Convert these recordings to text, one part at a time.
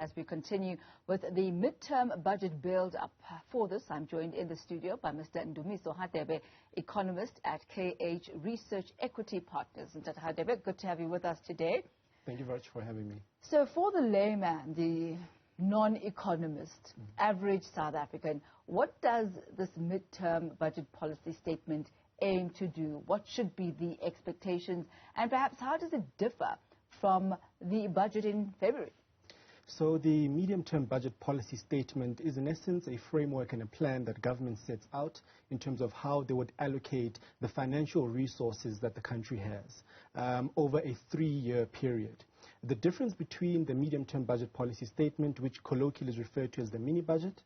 As we continue with the midterm budget build-up. For this, I'm joined in the studio by Mr. Ndumiso Hadebe, Economist at KH Research Equity Partners. Mr. Hadebe, good to have you with us today. Thank you very much for having me. So for the layman, the non-economist, average South African, what does this midterm budget policy statement aim to do? What should be the expectations? And perhaps how does it differ from the budget in February? So the medium-term budget policy statement is in essence a framework and a plan that government sets out in terms of how they would allocate the financial resources that the country has over a 3-year period. The difference between the medium-term budget policy statement, which colloquially is referred to as the mini-budget,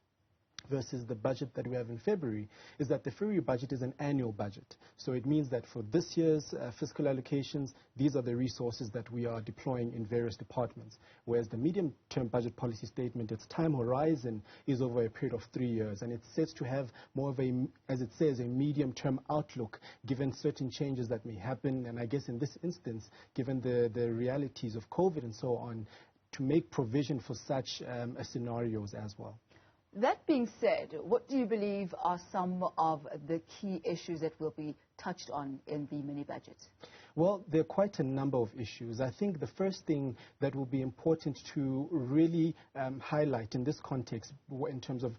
versus the budget that we have in February, is that the February budget is an annual budget. So it means that for this year's fiscal allocations, these are the resources that we are deploying in various departments. Whereas the medium-term budget policy statement, its time horizon is over a period of 3 years, and it's set to have more of a, as it says, a medium-term outlook, given certain changes that may happen, and I guess in this instance, given the realities of COVID and so on, to make provision for such scenarios as well. That being said, what do you believe are some of the key issues that will be touched on in the mini-budget? Well, there are quite a number of issues. I think the first thing that will be important to really highlight in this context, in terms of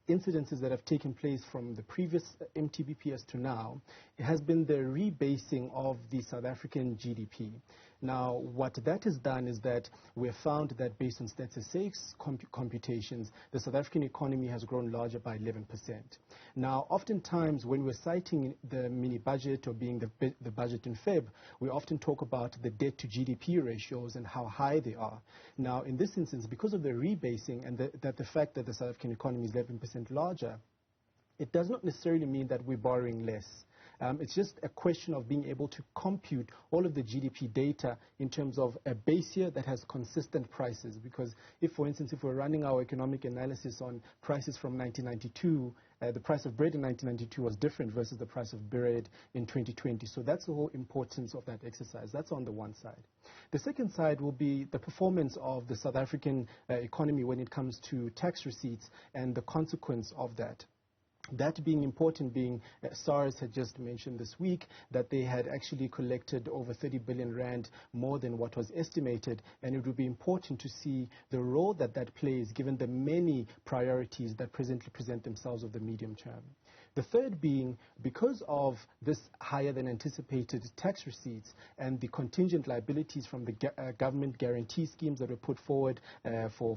incidences that have taken place from the previous MTBPS to now, it has been the rebasing of the South African GDP. Now, what that has done is that we have found that based on statistics computations, the South African economy has grown larger by 11%. Now, oftentimes when we're citing the mini-budget or being the budget in Feb, we often talk about the debt to GDP ratios and how high they are. Now, in this instance, because of the rebasing and the fact that the South African economy is 11% larger, it does not necessarily mean that we're borrowing less. It's just a question of being able to compute all of the GDP data in terms of a base year that has consistent prices. Because if, for instance, if we're running our economic analysis on prices from 1992, the price of bread in 1992 was different versus the price of bread in 2020. So that's the whole importance of that exercise. That's on the one side. The second side will be the performance of the South African economy when it comes to tax receipts and the consequence of that. That being important, being SARS had just mentioned this week that they had actually collected over 30 billion rand more than what was estimated, and it would be important to see the role that that plays given the many priorities that presently present themselves of the medium term. The third being, because of this higher than anticipated tax receipts and the contingent liabilities from the government guarantee schemes that were put forward for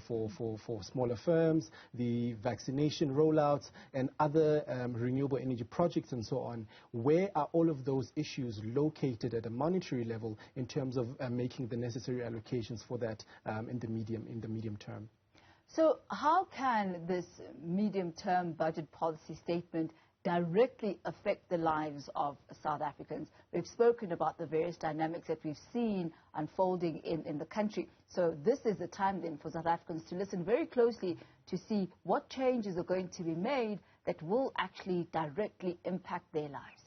smaller firms, the vaccination rollouts and other renewable energy projects and so on, where are all of those issues located at a monetary level in terms of making the necessary allocations for that in the medium term? So how can this medium-term budget policy statement directly affect the lives of South Africans? We've spoken about the various dynamics that we've seen unfolding in the country. So this is the time then for South Africans to listen very closely to see what changes are going to be made that will actually directly impact their lives.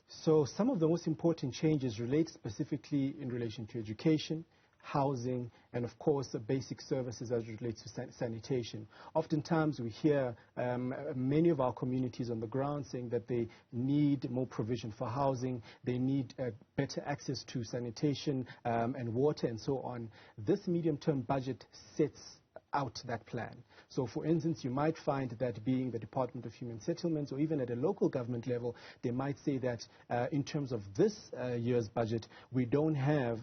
So some of the most important changes relate specifically in relation to education, housing, and of course the basic services as it relates to sanitation. Oftentimes we hear many of our communities on the ground saying that they need more provision for housing, they need better access to sanitation and water and so on. This medium-term budget sets out that plan. So for instance, you might find that being the Department of Human Settlements or even at a local government level, they might say that in terms of this year's budget, we don't have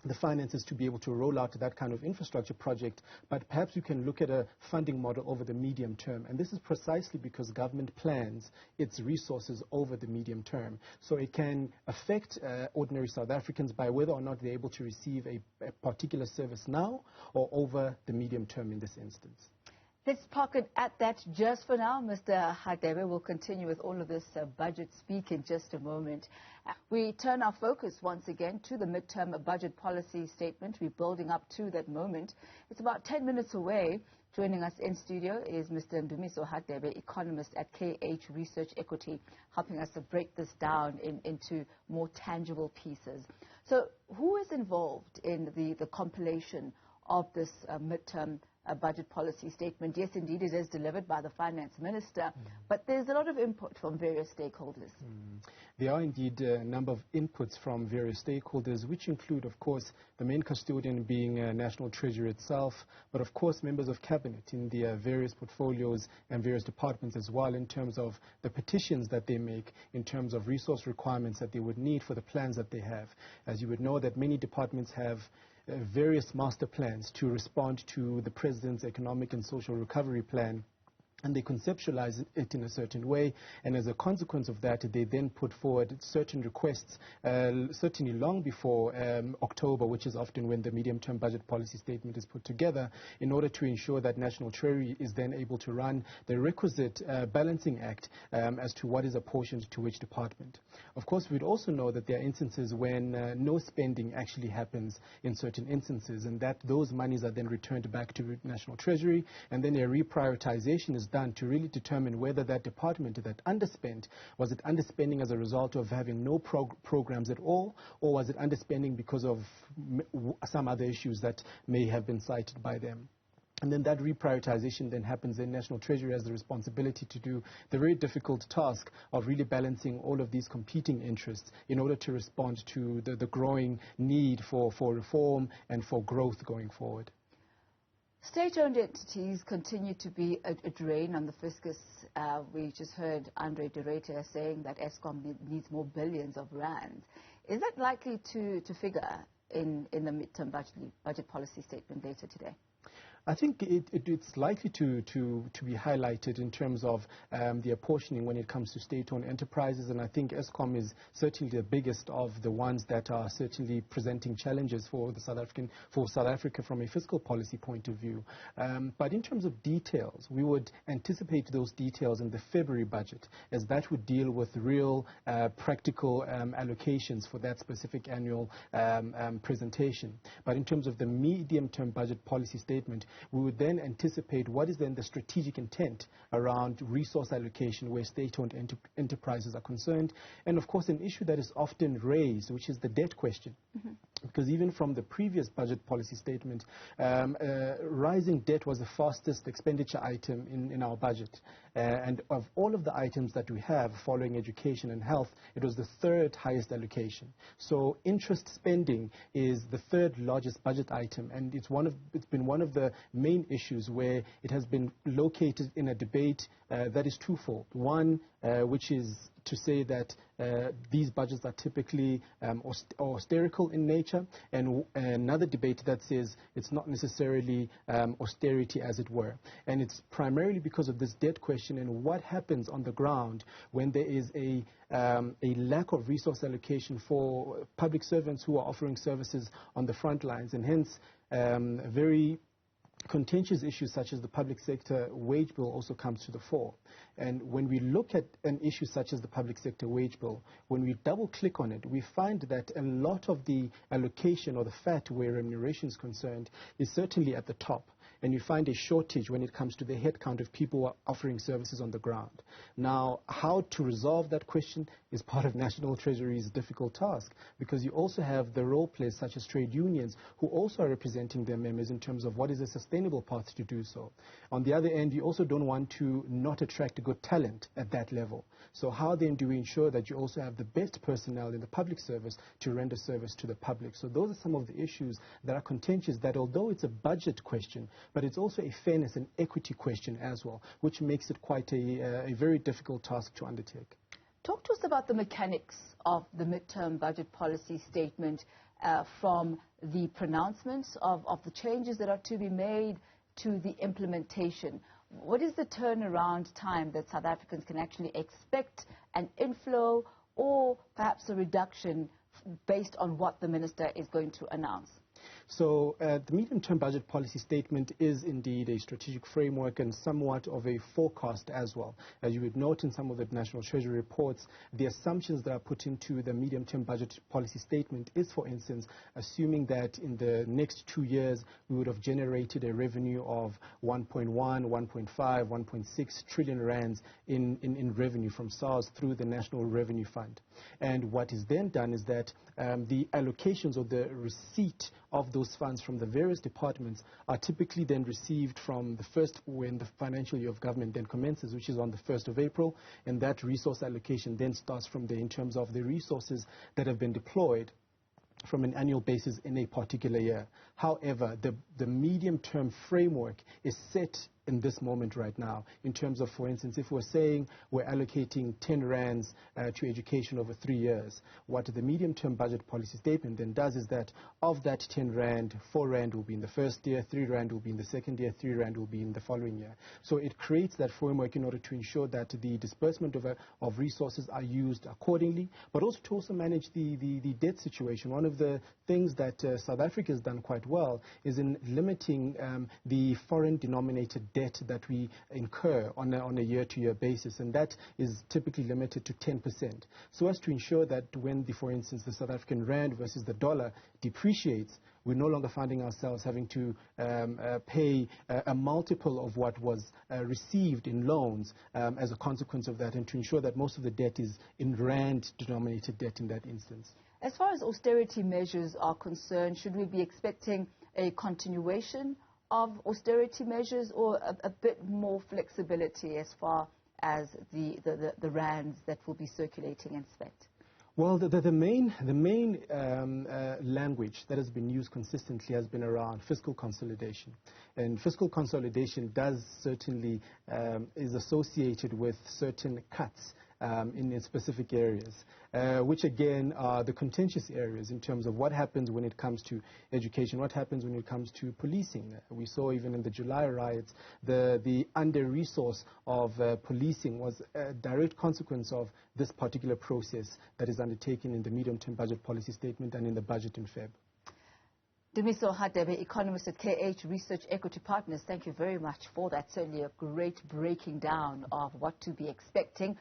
the finances to be able to roll out that kind of infrastructure project, but perhaps you can look at a funding model over the medium term. And this is precisely because government plans its resources over the medium term. So it can affect ordinary South Africans by whether or not they're able to receive a particular service now or over the medium term in this instance. Let's park it at that just for now. Mr. Hadebe will continue with all of this budget speak in just a moment. We turn our focus once again to the midterm budget policy statement. We're building up to that moment. It's about 10 minutes away. Joining us in studio is Mr. Ndumiso Hadebe, Economist at KH Research Equity, helping us to break this down into more tangible pieces. So who is involved in the compilation of this midterm budget policy statement. Yes, indeed, it is delivered by the finance minister, but there's a lot of input from various stakeholders. There are indeed a number of inputs from various stakeholders, which include, of course, the main custodian being National Treasury itself, but of course members of cabinet in their various portfolios and various departments as well, in terms of the petitions that they make, in terms of resource requirements that they would need for the plans that they have. As you would know, that many departments have various master plans to respond to the President's Economic and Social Recovery Plan, and they conceptualize it in a certain way, and as a consequence of that, they then put forward certain requests, certainly long before October, which is often when the medium-term budget policy statement is put together, in order to ensure that National Treasury is then able to run the requisite balancing act as to what is apportioned to which department. Of course, we'd also know that there are instances when no spending actually happens in certain instances, and that those monies are then returned back to National Treasury, and then a reprioritization is done to really determine whether that department that underspent, was it underspending as a result of having no programs at all, or was it underspending because of some other issues that may have been cited by them. And then that reprioritization then happens, and National Treasury has the responsibility to do the very difficult task of really balancing all of these competing interests in order to respond to the growing need for reform and for growth going forward. State-owned entities continue to be a drain on the fiscus. We just heard Andre de Ruyter saying that Eskom needs more billions of rands. Is that likely to figure in the midterm budget policy statement later today? I think it's likely to be highlighted in terms of the apportioning when it comes to state-owned enterprises, and I think Eskom is certainly the biggest of the ones that are certainly presenting challenges for South Africa from a fiscal policy point of view. But in terms of details, we would anticipate those details in the February budget, as that would deal with real practical allocations for that specific annual presentation. But in terms of the medium-term budget policy statement, we would then anticipate what is then the strategic intent around resource allocation where state-owned enterprises are concerned. And of course, an issue that is often raised, which is the debt question. Because even from the previous budget policy statement, rising debt was the fastest expenditure item in our budget. And of all of the items that we have following education and health, it was the third highest allocation. So interest spending is the third largest budget item, and it's been one of the main issues where it has been located in a debate that is twofold. One, which is to say that these budgets are typically austerical in nature, and another debate that says it's not necessarily austerity, as it were. And it's primarily because of this debt question and what happens on the ground when there is a lack of resource allocation for public servants who are offering services on the front lines, and hence very contentious issues such as the public sector wage bill also comes to the fore. And when we look at an issue such as the public sector wage bill, when we double click on it, we find that a lot of the allocation or the fat where remuneration is concerned is certainly at the top. And you find a shortage when it comes to the headcount of people who are offering services on the ground. Now, how to resolve that question is part of National Treasury's difficult task, because you also have the role players such as trade unions who also are representing their members in terms of what is a sustainable path to do so. On the other end, you also don't want to not attract good talent at that level. So how then do we ensure that you also have the best personnel in the public service to render service to the public? So those are some of the issues that are contentious, that although it's a budget question, but it's also a fairness and equity question as well, which makes it quite a very difficult task to undertake. Talk to us about the mechanics of the midterm budget policy statement, from the pronouncements of the changes that are to be made to the implementation. What is the turnaround time that South Africans can actually expect an inflow or perhaps a reduction based on what the minister is going to announce? So the medium-term budget policy statement is indeed a strategic framework and somewhat of a forecast as well. As you would note in some of the National Treasury reports, the assumptions that are put into the medium-term budget policy statement is, for instance, assuming that in the next 2 years we would have generated a revenue of 1.1, 1.5, 1.6 trillion rands in revenue from SARS through the National Revenue Fund. And what is then done is that the allocations or the receipt of those funds from the various departments are typically then received from the first, when the financial year of government then commences, which is on the 1st of April, and that resource allocation then starts from there in terms of the resources that have been deployed from an annual basis in a particular year. However, the medium-term framework is set in this moment right now in terms of, for instance, if we're saying we're allocating 10 rands to education over 3 years, what the medium-term budget policy statement then does is that of that 10 rand, 4 rand will be in the first year, 3 rand will be in the second year, 3 rand will be in the following year. So it creates that framework in order to ensure that the disbursement of resources are used accordingly, but also to also manage the debt situation. One of the things that South Africa has done quite well is in limiting the foreign denominated debt that we incur on a year-to-year basis, and that is typically limited to 10%. So as to ensure that when, for instance, the South African rand versus the dollar depreciates, we're no longer finding ourselves having to pay a multiple of what was received in loans as a consequence of that, and to ensure that most of the debt is in rand-denominated debt in that instance. As far as austerity measures are concerned, should we be expecting a continuation of austerity measures or a bit more flexibility as far as the rands that will be circulating and spent? Well, the main language that has been used consistently has been around fiscal consolidation. And fiscal consolidation does certainly is associated with certain cuts in specific areas, which again are the contentious areas in terms of what happens when it comes to education, what happens when it comes to policing. We saw even in the July riots, the under-resource of policing was a direct consequence of this particular process that is undertaken in the medium-term budget policy statement and in the budget in Feb. Ndumiso Hadebe, economist at KH Research Equity Partners, thank you very much for that. Certainly a great breaking down of what to be expecting.